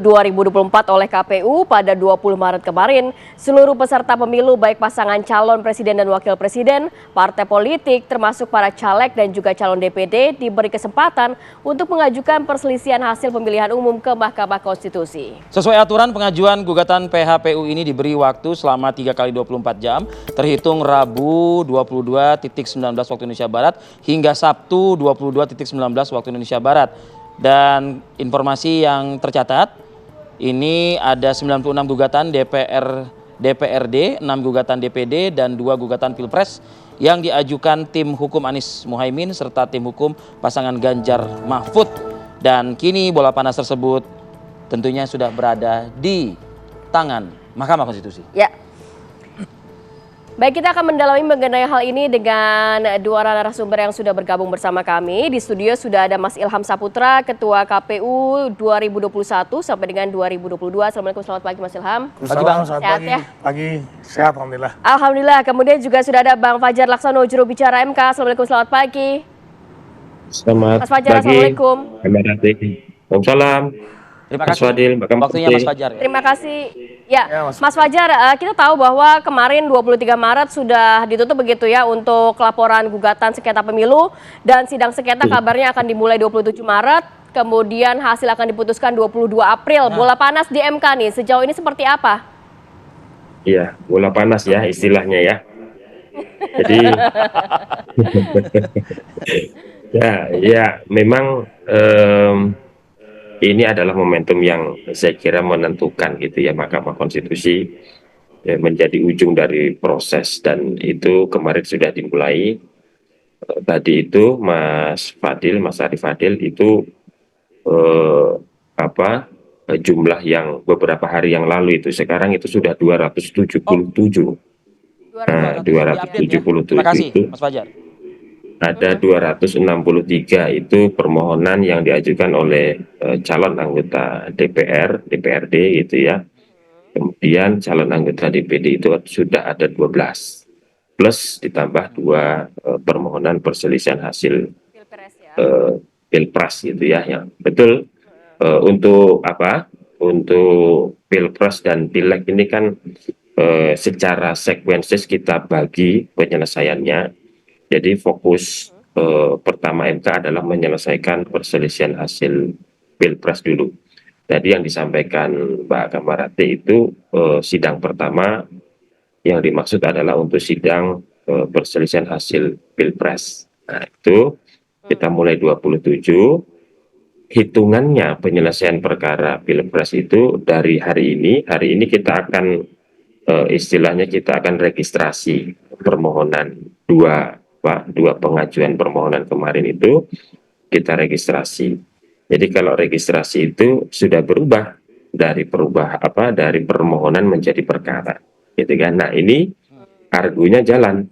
2024 oleh KPU pada 20 Maret kemarin, seluruh peserta pemilu baik pasangan calon presiden dan wakil presiden, partai politik termasuk para caleg dan juga calon DPD diberi kesempatan untuk mengajukan perselisihan hasil pemilihan umum ke Mahkamah Konstitusi. Sesuai aturan, pengajuan gugatan PHPU ini diberi waktu selama 3 kali 24 jam, terhitung Rabu 22.19 waktu Indonesia Barat hingga Sabtu 22.19 waktu Indonesia Barat. Dan informasi yang tercatat, ini ada 96 gugatan DPRD, 6 gugatan DPD, dan 2 gugatan Pilpres yang diajukan tim hukum Anies Muhaimin serta tim hukum pasangan Ganjar Mahfud. Dan kini bola panas tersebut tentunya sudah berada di tangan Mahkamah Konstitusi. Ya. Baik, kita akan mendalami mengenai hal ini dengan dua narasumber yang sudah bergabung bersama kami. Di studio sudah ada Mas Ilham Saputra, Ketua KPU 2021 sampai dengan 2022. Assalamualaikum, selamat pagi Mas Ilham. Pagi Bang, sehat pagi. ya? Pagi, sehat Alhamdulillah. Alhamdulillah, kemudian juga sudah ada Bang Fajar Laksono, juru bicara MK. Assalamualaikum, selamat pagi. Selamat Mas Fajar, pagi. Assalamualaikum. Waalaikumsalam. Terima Mas kasih Fadil, waktunya Mas Fajar. Terima kasih. Ya, Ya, Mas Fajar, kita tahu bahwa kemarin 23 Maret sudah ditutup begitu ya untuk laporan gugatan sengketa pemilu, dan sidang sengketa kabarnya akan dimulai 27 Maret, kemudian hasil akan diputuskan 22 April. Bola panas di MK nih, sejauh ini seperti apa? Iya, bola panas ya istilahnya ya. Jadi ya memang ini adalah momentum yang saya kira menentukan gitu ya. Mahkamah Konstitusi ya, menjadi ujung dari proses, dan itu kemarin sudah dimulai. Tadi itu Mas Arif Fadil itu jumlah yang beberapa hari yang lalu itu, sekarang itu sudah 277. Nah, 277 Terima kasih itu Mas Fajar. ada 263 itu permohonan yang diajukan oleh calon anggota DPRD gitu ya. Kemudian calon anggota DPD itu sudah ada 12, plus ditambah 2 permohonan perselisihan hasil Pilpres gitu ya. Yang betul, untuk untuk Pilpres dan Pileg ini kan secara sekuensis kita bagi penyelesaiannya. Jadi fokus pertama MK adalah menyelesaikan perselisihan hasil Pilpres dulu. Tadi yang disampaikan Mbak Kamarate itu sidang pertama yang dimaksud adalah untuk sidang perselisihan hasil Pilpres. Nah, itu kita mulai 27. Hitungannya penyelesaian perkara Pilpres itu dari hari ini kita akan istilahnya kita akan registrasi permohonan dua pengajuan permohonan kemarin itu kita registrasi. Jadi kalau registrasi itu sudah berubah dari permohonan menjadi perkara, gitu kan? Nah, ini argunya jalan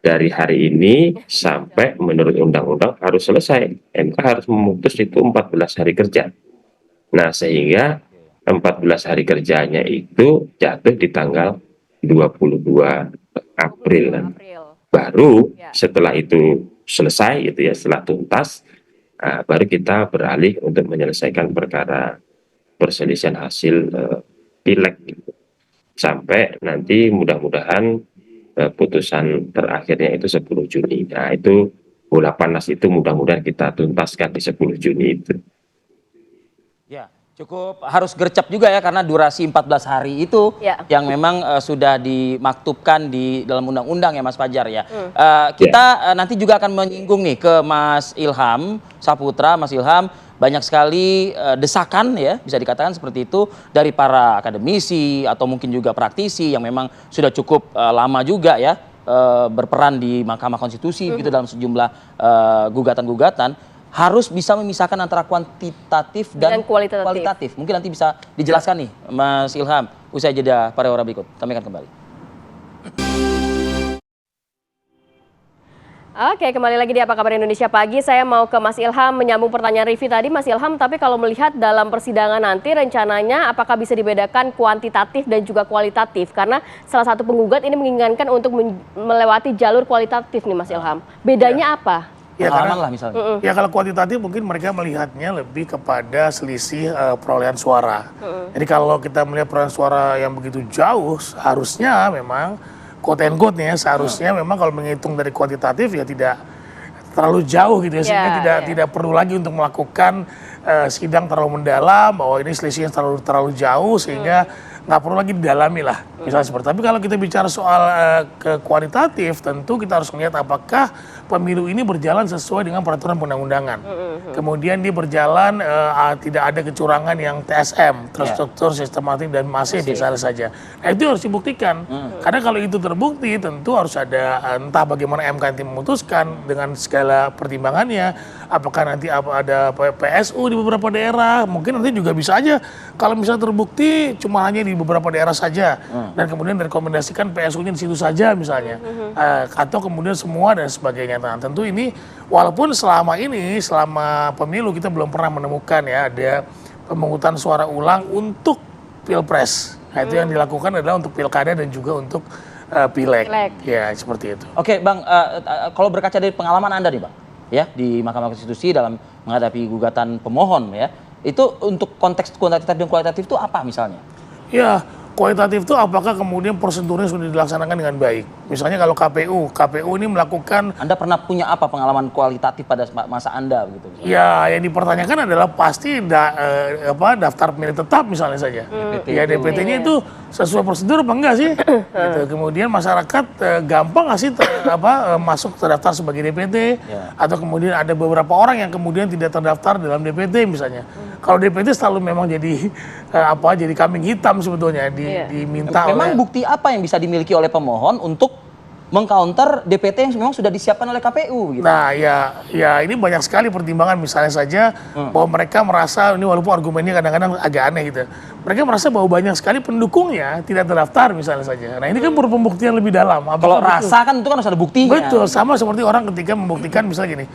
dari hari ini sampai menurut undang-undang harus selesai. MK harus memutus itu 14 hari kerja. Nah, sehingga 14 hari kerjanya itu jatuh di tanggal 22 April. Baru setelah itu selesai gitu ya, setelah tuntas, baru kita beralih untuk menyelesaikan perkara perselisihan hasil Pileg gitu. Sampai nanti mudah-mudahan putusan terakhirnya itu 10 Juni. Nah, itu bola panas itu mudah-mudahan kita tuntaskan di 10 Juni itu. Ya, cukup harus gercep juga ya, karena durasi 14 hari itu yang memang sudah dimaktubkan di dalam undang-undang ya Mas Fajar ya. Kita nanti juga akan menyinggung nih ke Mas Ilham Saputra. Mas Ilham, banyak sekali desakan ya, bisa dikatakan seperti itu, dari para akademisi atau mungkin juga praktisi yang memang sudah cukup lama juga ya berperan di Mahkamah Konstitusi gitu dalam sejumlah gugatan-gugatan. Harus bisa memisahkan antara kuantitatif dan kualitatif. Mungkin nanti bisa dijelaskan nih Mas Ilham usai jeda pariwara berikut. Kami akan kembali. Oke, kembali lagi di Apa Kabar Indonesia Pagi. Saya mau ke Mas Ilham menyambung pertanyaan Rivi tadi, Mas Ilham. Tapi kalau melihat dalam persidangan nanti rencananya apakah bisa dibedakan kuantitatif dan juga kualitatif? Karena salah satu penggugat ini menginginkan untuk melewati jalur kualitatif nih Mas Ilham. Bedanya apa? Ya, pengalaman karena lah misalnya. ya kalau kuantitatif mungkin mereka melihatnya lebih kepada selisih perolehan suara. Jadi kalau kita melihat perolehan suara yang begitu jauh, harusnya memang quote and quote nya seharusnya memang kalau menghitung dari kuantitatif ya tidak terlalu jauh gitu ya, sehingga tidak perlu lagi untuk melakukan sidang terlalu mendalam bahwa ini selisihnya terlalu jauh sehingga nggak perlu lagi didalami lah misalnya seperti. Tapi kalau kita bicara soal ke kualitatif, tentu kita harus melihat apakah pemilu ini berjalan sesuai dengan peraturan perundang-undangan. Kemudian dia berjalan tidak ada kecurangan yang TSM, terstruktur, sistematik dan masif misalnya saja. Nah itu harus dibuktikan. Karena kalau itu terbukti tentu harus ada entah bagaimana MK nanti memutuskan dengan segala pertimbangannya. Apakah nanti ada PSU di beberapa daerah, mungkin nanti juga bisa aja kalau misalnya terbukti cuma hanya di beberapa daerah saja dan kemudian direkomendasikan PSU-nya di situ saja misalnya, atau kemudian semua dan sebagainya. Nah tentu ini walaupun selama pemilu kita belum pernah menemukan ya ada pemungutan suara ulang untuk pilpres. Nah itu yang dilakukan adalah untuk pilkada dan juga untuk pileg. Ya seperti itu. Oke Bang, kalau berkaca dari pengalaman Anda nih Bang, ya di Mahkamah Konstitusi dalam menghadapi gugatan pemohon ya, itu untuk konteks kuantitatif dan kualitatif itu apa misalnya? Ya, kualitatif itu apakah kemudian prosedurnya sudah dilaksanakan dengan baik. Misalnya kalau KPU ini melakukan... Anda pernah punya apa pengalaman kualitatif pada masa Anda begitu? Ya, yang dipertanyakan adalah pasti daftar pemilih tetap misalnya saja. Ya, DPT-nya itu sesuai prosedur apa enggak sih? Gitu. Kemudian masyarakat gampang nggak sih masuk terdaftar sebagai DPT? Atau kemudian ada beberapa orang yang kemudian tidak terdaftar dalam DPT misalnya. Kalau DPT selalu memang jadi jadi kambing hitam sebetulnya diminta memang bukti apa yang bisa dimiliki oleh pemohon untuk mengcounter DPT yang memang sudah disiapkan oleh KPU gitu. Nah ya ini banyak sekali pertimbangan, misalnya saja bahwa mereka merasa, ini walaupun argumennya kadang-kadang agak aneh gitu, mereka merasa bahwa banyak sekali pendukungnya tidak terdaftar misalnya saja. Nah ini kan perlu pembuktian lebih dalam. Kalau rasa kan itu kan harus ada buktinya. Betul, sama seperti orang ketika membuktikan misalnya gini,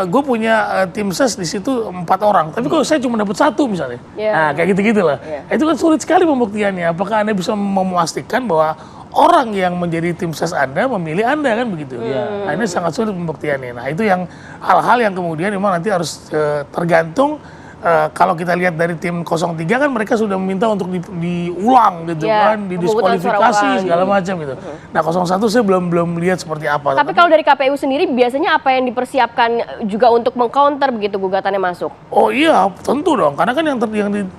gue punya tim ses di situ 4 orang, tapi kok saya cuma dapat 1 misalnya. Nah kayak gitu-gitu lah. Itu kan sulit sekali pembuktiannya. Apakah Anda bisa memastikan bahwa orang yang menjadi tim ses Anda memilih Anda kan begitu. Nah ini sangat sulit pembuktiannya. Nah itu yang hal-hal yang kemudian memang nanti harus tergantung. Kalau kita lihat dari tim 03 kan mereka sudah meminta untuk diulang gitu kan, didiskualifikasi segala macam gitu. Nah 01 saya belum lihat seperti apa. Tapi kalau dari KPU sendiri biasanya apa yang dipersiapkan juga untuk mengcounter begitu gugatannya masuk? Oh iya tentu dong, karena kan yang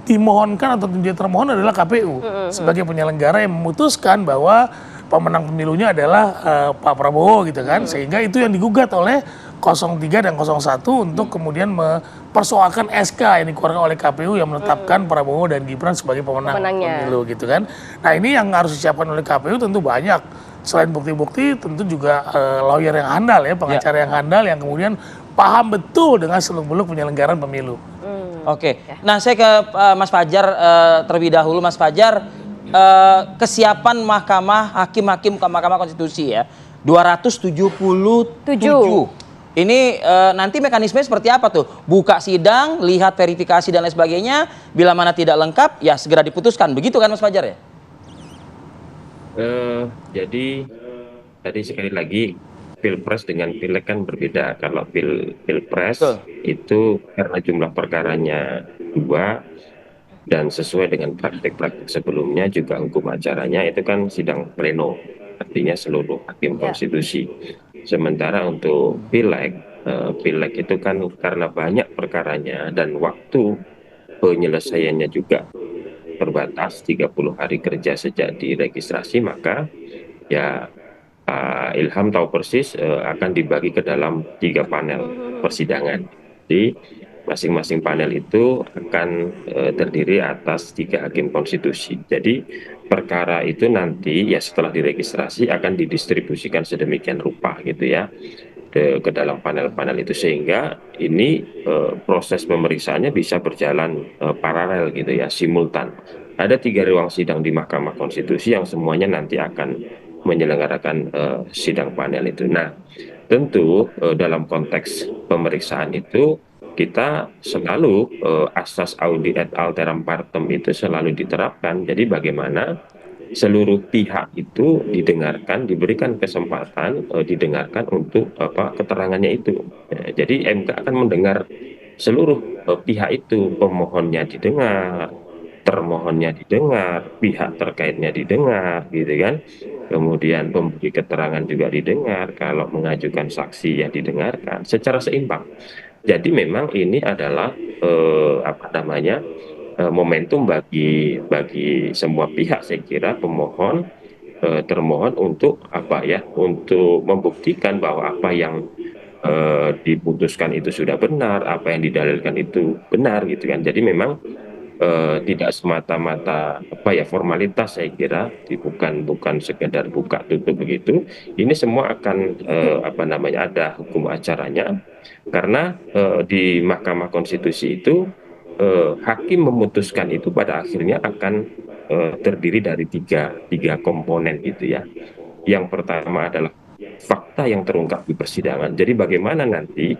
dimohonkan atau dia termohon adalah KPU sebagai penyelenggara yang memutuskan bahwa pemenang pemilunya adalah Pak Prabowo gitu kan, sehingga itu yang digugat oleh 03 dan 01 untuk kemudian mempersoalkan SK yang dikeluarkan oleh KPU yang menetapkan Prabowo dan Gibran sebagai pemenang pemilu gitu kan. Nah ini yang harus disiapkan oleh KPU tentu banyak. Selain bukti-bukti tentu juga lawyer yang handal ya, pengacara yang handal yang kemudian paham betul dengan seluk-beluk penyelenggaraan pemilu. Oke. Nah saya ke Mas Fajar terlebih dahulu. Mas Fajar, kesiapan hakim-hakim Mahkamah Konstitusi ya 277. Ini nanti mekanisme seperti apa tuh? Buka sidang, lihat verifikasi dan lain sebagainya. Bila mana tidak lengkap, ya segera diputuskan. Begitu kan Mas Fajar ya? Jadi tadi sekali lagi pilpres dengan pileg kan berbeda. Kalau pilpres itu karena jumlah perkaranya 2 dan sesuai dengan praktik-praktik sebelumnya juga hukum acaranya itu kan sidang pleno, artinya seluruh hakim konstitusi. Sementara untuk pileg itu kan karena banyak perkaranya dan waktu penyelesaiannya juga terbatas 30 hari kerja sejak diregistrasi, maka ya Ilham tahu persis akan dibagi ke dalam 3 panel persidangan. Jadi masing-masing panel itu akan terdiri atas 3 hakim konstitusi. Jadi perkara itu nanti ya setelah diregistrasi akan didistribusikan sedemikian rupa gitu ya ke dalam panel-panel itu, sehingga ini proses pemeriksaannya bisa berjalan paralel gitu ya, simultan. Ada 3 ruang sidang di Mahkamah Konstitusi yang semuanya nanti akan menyelenggarakan sidang panel itu. Nah tentu dalam konteks pemeriksaan itu kita selalu asas audi et alteram partem itu selalu diterapkan. Jadi bagaimana seluruh pihak itu didengarkan, diberikan kesempatan didengarkan untuk keterangannya itu. Jadi MK akan mendengar seluruh pihak itu, pemohonnya didengar, termohonnya didengar, pihak terkaitnya didengar, gitu kan. Kemudian pemberi keterangan juga didengar, kalau mengajukan saksi ya didengarkan secara seimbang. Jadi memang ini adalah momentum bagi semua pihak, saya kira pemohon, termohon untuk untuk membuktikan bahwa apa yang diputuskan itu sudah benar, apa yang didalilkan itu benar, gitu kan. Jadi memang tidak semata-mata formalitas, saya kira, bukan sekedar buka tutup begitu. Ini semua akan ada hukum acaranya, karena di Mahkamah Konstitusi itu hakim memutuskan itu pada akhirnya akan terdiri dari tiga komponen itu ya. Yang pertama adalah fakta yang terungkap di persidangan. Jadi bagaimana nanti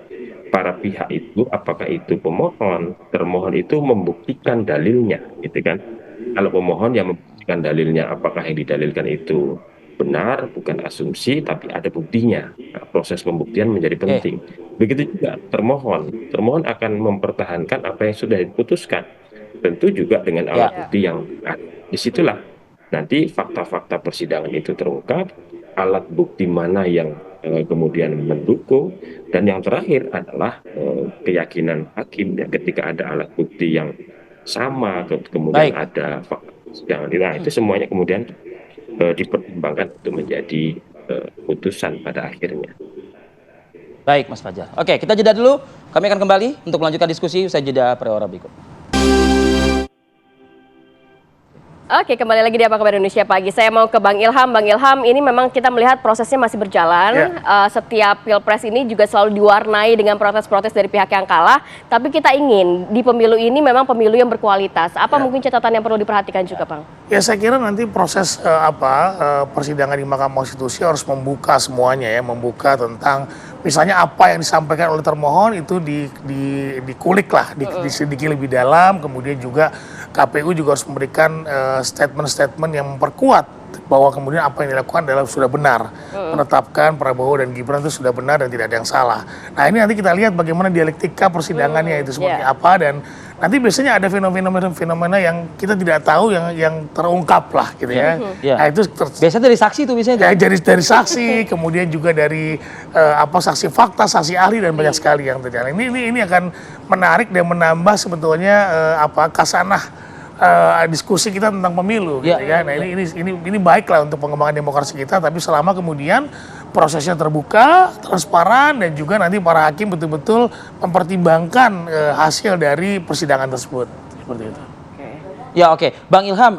para pihak itu, apakah itu pemohon, termohon itu membuktikan dalilnya, gitu kan? Kalau pemohon yang membuktikan dalilnya, apakah yang didalilkan itu benar, bukan asumsi, tapi ada buktinya. Nah, proses pembuktian menjadi penting. Begitu juga termohon. Termohon akan mempertahankan apa yang sudah diputuskan. Tentu juga dengan alat bukti yang ada. Disitulah nanti fakta-fakta persidangan itu terungkap, alat bukti mana yang kemudian mendukung, dan yang terakhir adalah keyakinan hakim ya, ketika ada alat bukti yang sama, kemudian ada fakta persidangan. Nah, itu semuanya kemudian dipertimbangkan untuk menjadi putusan pada akhirnya. Baik, Mas Fajar. Oke, kita jeda dulu. Kami akan kembali untuk melanjutkan diskusi usai jeda periode berikut. Oke, kembali lagi di Apa Kabar Indonesia Pagi. Saya mau ke Bang Ilham. Bang Ilham, ini memang kita melihat prosesnya masih berjalan. Setiap pilpres ini juga selalu diwarnai dengan protes-protes dari pihak yang kalah. Tapi kita ingin di pemilu ini memang pemilu yang berkualitas. Apa mungkin catatan yang perlu diperhatikan juga, Bang? Ya, saya kira nanti proses persidangan di Mahkamah Konstitusi harus membuka semuanya ya, membuka tentang misalnya apa yang disampaikan oleh termohon itu dikulik lah, diselidiki lebih dalam. Kemudian juga KPU juga harus memberikan statement-statement yang memperkuat bahwa kemudian apa yang dilakukan adalah sudah benar, menetapkan Prabowo dan Gibran itu sudah benar dan tidak ada yang salah. Nah, ini nanti kita lihat bagaimana dialektika persidangannya itu seperti apa, dan nanti biasanya ada fenomena yang kita tidak tahu yang terungkap lah gitu ya. Nah, itu biasanya dari saksi itu biasanya. Ya, dari saksi, kemudian juga dari saksi fakta, saksi ahli, dan banyak sekali yang terjadi. Ini akan menarik dan menambah sebetulnya kasanah diskusi kita tentang pemilu, gitu ya. Nah, ini baiklah untuk pengembangan demokrasi kita, tapi selama kemudian prosesnya terbuka, transparan, dan juga nanti para hakim betul-betul mempertimbangkan hasil dari persidangan tersebut, seperti itu. Ya, oke. Bang Ilham,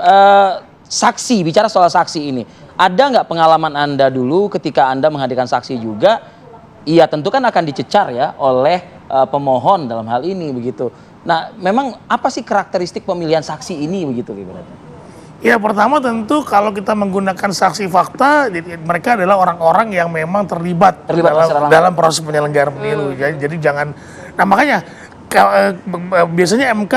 saksi, bicara soal saksi ini, ada nggak pengalaman Anda dulu ketika Anda menghadirkan saksi juga? Iya, tentu kan akan dicecar ya oleh pemohon dalam hal ini begitu. Nah, memang apa sih karakteristik pemilihan saksi ini begitu ibaratnya? Ya, pertama tentu kalau kita menggunakan saksi fakta, mereka adalah orang-orang yang memang terlibat dalam proses penyelenggaraan pemilu. Jadi jangan, nah makanya biasanya MK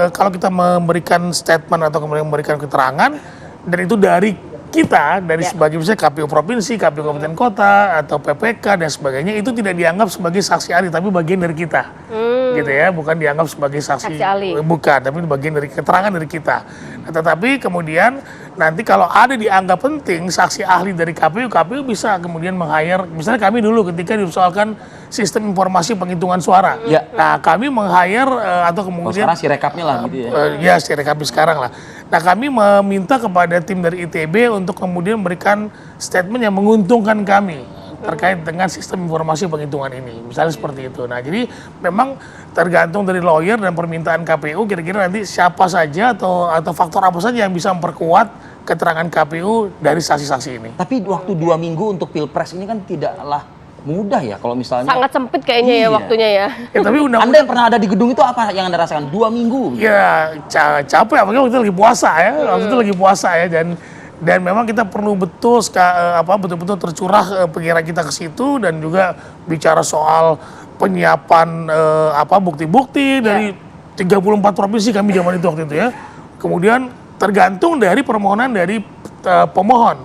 kalau kita memberikan statement atau kemudian memberikan keterangan, dan itu dari kita, dari sebagai misalnya KPU Provinsi, KPU Kabupaten Kota, atau PPK dan sebagainya, itu tidak dianggap sebagai saksi ahli, tapi bagian dari kita. Gitu ya, bukan dianggap sebagai saksi ahli. Bukan, tapi bagian dari keterangan dari kita. Nah, tetapi kemudian nanti kalau ada dianggap penting saksi ahli dari KPU bisa kemudian meng-hire, misalnya kami dulu ketika disoalkan sistem informasi penghitungan suara. Nah, kami meng-hire atau kemudian sekarang sirekapnya lah gitu ya. Ya, sirekapnya sekarang lah. Nah, kami meminta kepada tim dari ITB untuk kemudian memberikan statement yang menguntungkan kami terkait dengan sistem informasi penghitungan ini, misalnya seperti itu. Nah, jadi memang tergantung dari lawyer dan permintaan KPU, kira-kira nanti siapa saja atau faktor apa saja yang bisa memperkuat keterangan KPU dari saksi-saksi ini. Tapi waktu 2 minggu untuk pilpres ini kan tidaklah mudah ya kalau misalnya. Sangat sempit kayaknya ya waktunya ya. Tapi Anda yang pernah ada di gedung itu apa yang Anda rasakan 2 minggu? Ya, capek, apalagi waktu itu lagi puasa ya. Waktu itu lagi puasa ya, dan memang kita perlu betul-betul tercurah pikiran kita ke situ, dan juga bicara soal penyiapan bukti-bukti dari 34 provinsi kami zaman itu waktu itu ya. Kemudian tergantung dari permohonan dari pemohon.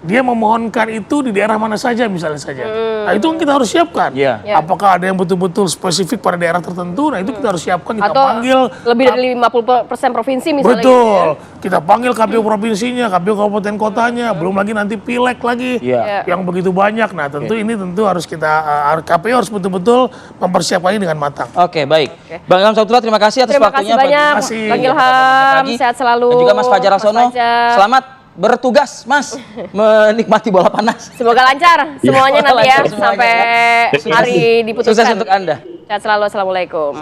Dia memohonkan itu di daerah mana saja misalnya saja. Nah itu kita harus siapkan. Apakah ada yang betul-betul spesifik pada daerah tertentu? Nah itu kita harus siapkan. Kita atau panggil lebih dari 50% provinsi misalnya. Betul. Kita panggil KPU provinsinya, KPU kabupaten kotanya, belum lagi nanti pileg lagi yang begitu banyak. Nah tentu ini tentu harus kita KPU harus betul-betul mempersiapkan ini dengan matang. Oke, baik. Bang Ilham Saputra, terima kasih atas waktunya. Terima kasih banyak, Bang Ilham. Sehat selalu. Dan juga Mas Fajar Laksono. Selamat bertugas, Mas, menikmati bola panas. Semoga lancar semuanya nanti ya, sampai hari diputuskan. Sukses untuk Anda. Sehat selalu. Assalamualaikum.